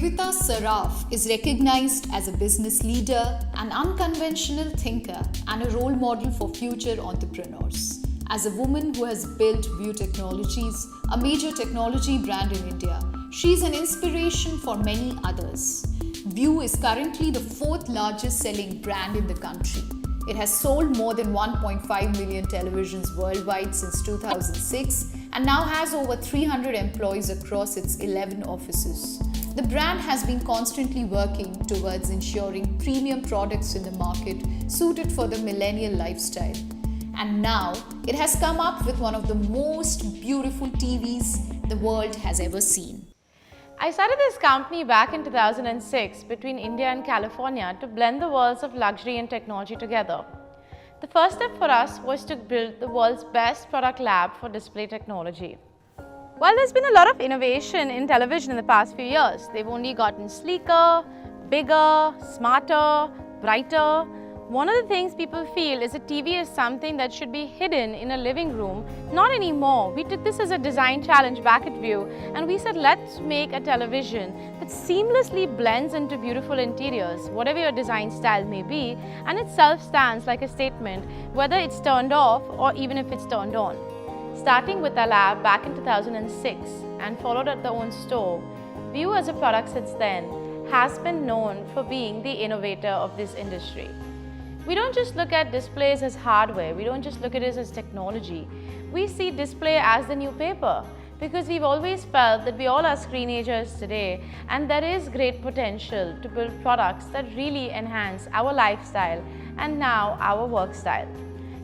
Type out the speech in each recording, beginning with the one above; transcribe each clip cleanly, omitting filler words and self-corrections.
Kavita Saraf is recognized as a business leader, an unconventional thinker, and a role model for future entrepreneurs. As a woman who has built View Technologies, a major technology brand in India, she is an inspiration for many others. View is currently the fourth largest selling brand in the country. It has sold more than 1.5 million televisions worldwide since 2006 and now has over 300 employees across its 11 offices. The brand has been constantly working towards ensuring premium products in the market suited for the millennial lifestyle. And now it has come up with one of the most beautiful TVs the world has ever seen. I started this company back in 2006 between India and California to blend the worlds of luxury and technology together. The first step for us was to build the world's best product lab for display technology. While there's been a lot of innovation in television in the past few years, they've only gotten sleeker, bigger, smarter, brighter. One of the things people feel is that TV is something that should be hidden in a living room. Not anymore. We took this as a design challenge back at View and we said, let's make a television that seamlessly blends into beautiful interiors, whatever your design style may be, and itself stands like a statement, whether it's turned off or even if it's turned on. Starting with our lab back in 2006 and followed at their own store, View as a product since then has been known for being the innovator of this industry. We don't just look at displays as hardware, we don't just look at it as technology. We see display as the new paper because we've always felt that we all are screenagers today and there is great potential to build products that really enhance our lifestyle and now our work style.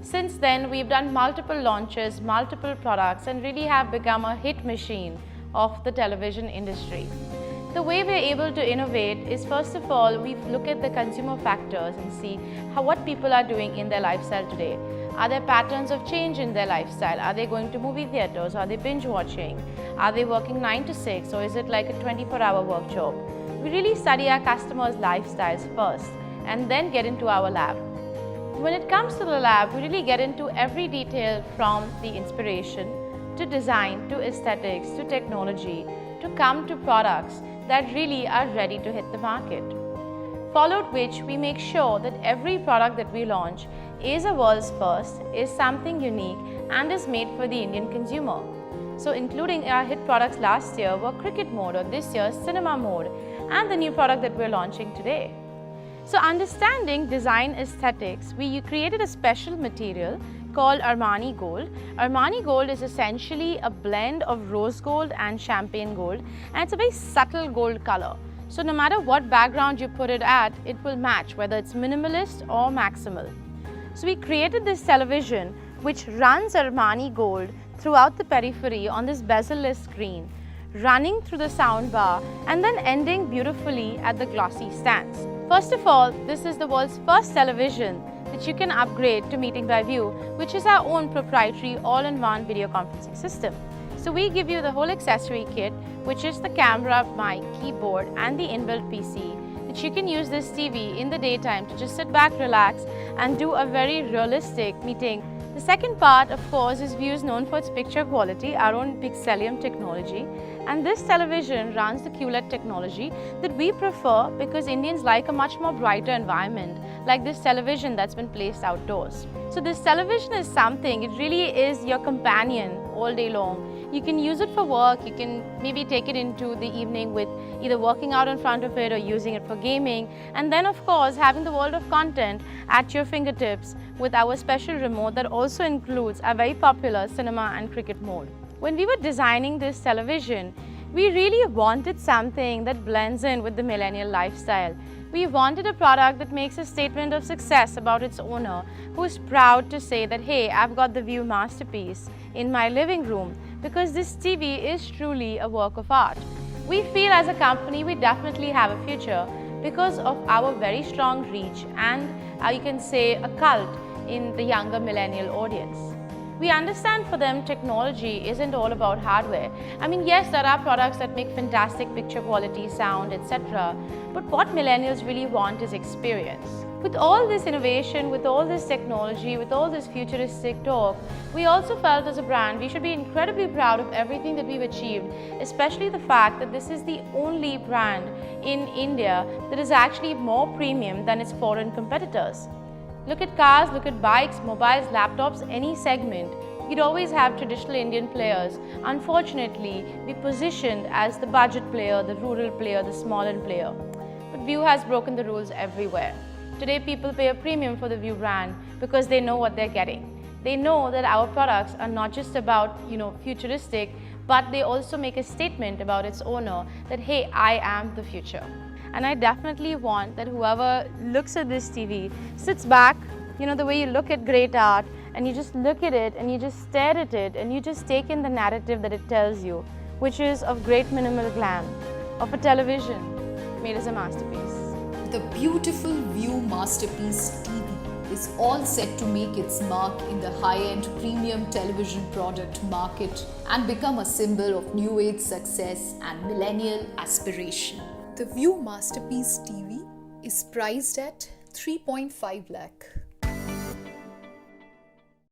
Since then, we've done multiple launches, multiple products and really have become a hit machine of the television industry. The way we're able to innovate is, first of all, we look at the consumer factors and see what people are doing in their lifestyle today. Are there patterns of change in their lifestyle? Are they going to movie theaters? Are they binge watching? Are they working 9 to 6 or is it like a 24-hour work job? We really study our customers' lifestyles first and then get into our lab. When it comes to the lab, we really get into every detail from the inspiration to design to aesthetics to technology to come to products that really are ready to hit the market. Followed which, we make sure that every product that we launch is a world's first, is something unique and is made for the Indian consumer. So including our hit products last year were Cricket Mode or this year's Cinema Mode and the new product that we're launching today. So understanding design aesthetics, we created a special material called Armani Gold. Armani Gold is essentially a blend of rose gold and champagne gold and it's a very subtle gold color. So no matter what background you put it at, it will match whether it's minimalist or maximal. So we created this television which runs Armani Gold throughout the periphery on this bezel-less screen, running through the sound bar and then ending beautifully at the glossy stands. First of all, this is the world's first television that you can upgrade to Meeting by View, which is our own proprietary all-in-one video conferencing system. So we give you the whole accessory kit, which is the camera, mic, keyboard and the inbuilt PC, that you can use this TV in the daytime to just sit back, relax and do a very realistic meeting. The second part, of course, is View is known for its picture quality, our own Pixelium technology. And this television runs the QLED technology that we prefer because Indians like a much more brighter environment, like this television that's been placed outdoors. So this television is something, it really is your companion all day long. You can use it for work, you can maybe take it into the evening with either working out in front of it or using it for gaming. And then of course, having the world of content at your fingertips with our special remote that also includes our very popular Cinema and Cricket Mode. When we were designing this television, we really wanted something that blends in with the millennial lifestyle. We wanted a product that makes a statement of success about its owner, who is proud to say that, hey, I've got the View masterpiece in my living room because this TV is truly a work of art. We feel as a company we definitely have a future because of our very strong reach and you can say a cult in the younger millennial audience. We understand for them technology isn't all about hardware. I mean, yes, there are products that make fantastic picture quality, sound, etc. But what millennials really want is experience. With all this innovation, with all this technology, with all this futuristic talk, we also felt as a brand we should be incredibly proud of everything that we've achieved, especially the fact that this is the only brand in India that is actually more premium than its foreign competitors. Look at cars, look at bikes, mobiles, laptops, any segment. You'd always have traditional Indian players. Unfortunately, we positioned as the budget player, the rural player, the small-end player. But View has broken the rules everywhere. Today, people pay a premium for the View brand because they know what they're getting. They know that our products are not just about, futuristic, but they also make a statement about its owner that, hey, I am the future. And I definitely want that whoever looks at this TV sits back, the way you look at great art, and you just look at it and you just stare at it and you just take in the narrative that it tells you, which is of great minimal glam, of a television made as a masterpiece. The beautiful View Masterpiece TV is all set to make its mark in the high-end premium television product market and become a symbol of new age success and millennial aspiration. The View Masterpiece TV is priced at 3.5 lakh.